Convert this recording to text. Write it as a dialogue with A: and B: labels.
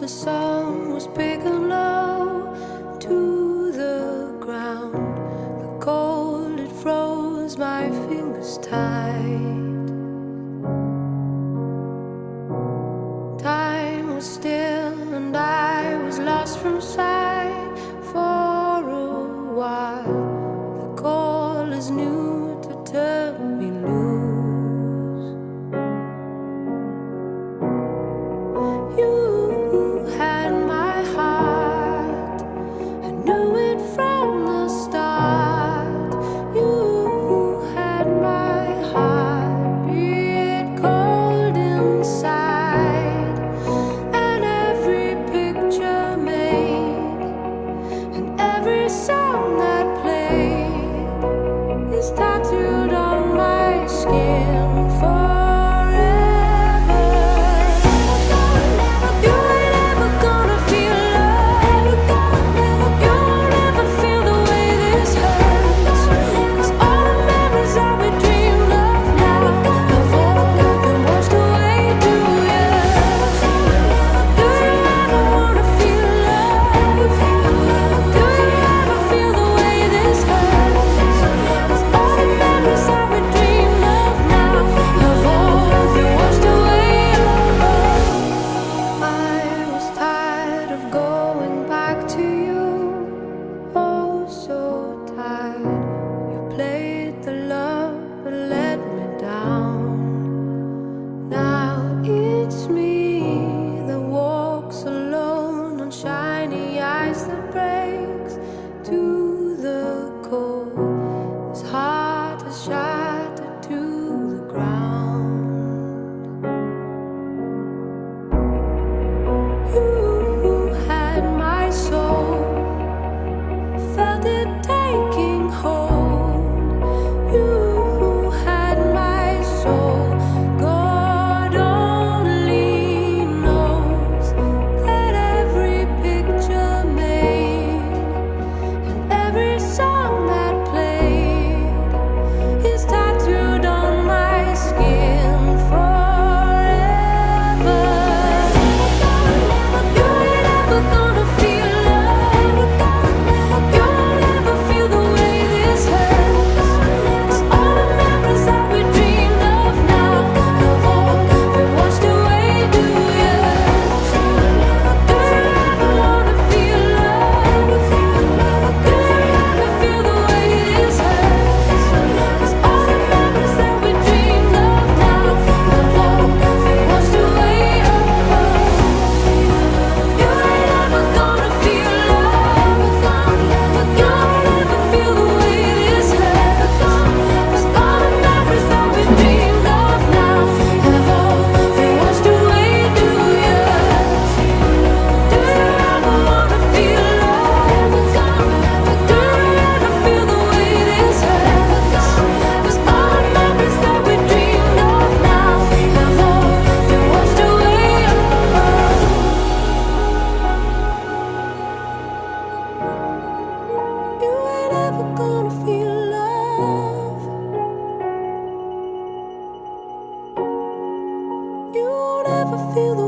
A: the sun was big and low to the ground. The cold, it froze my fingers tight. Time was still and I was lost from sight for a while. The call is new to turn me loose. You had my heart, I knew it from the start. You had my heart, be it cold inside, and every picture made, and every song that played is tattooed on my skin forever. You ain't ever gonna feel love. You won't ever feel the way this hurts. 'Cause all the memories that we dreamed of now have all been washed away. Do you ever wanna feel love? Do you ever feel the way this hurts? 'Cause all the memories that we dreamed of now have all been washed away. I was tired of going back to you, oh so tired. You played the love but let me down. Now it's me that walks alone on shiny ice that breaks to the cold. This heart is shattered to the ground. You had my soul, felt it taking hold. You had my soul. God only knows that every picture made and every song that played is tattooed on my skin forever. You ain't ever gonna feel love. You won't ever feel the way this hurts. 'Cause all the memories that we dreamed of now have all been washed away. Do you ever wanna feel love? Do you ever feel the way this hurts? 'Cause all the memories that we dreamed of now have all been washed away. You ain't ever gonna feel love. You won't ever feel the way this hurts. 'Cause all the memories that we dreamed of now have all been washed away. Do you ever wanna feel love? Do you ever feel the way this hurts? 'Cause all the memories that we dreamed of now have all been washed away. You ain't ever gonna feel love. You won't ever feel the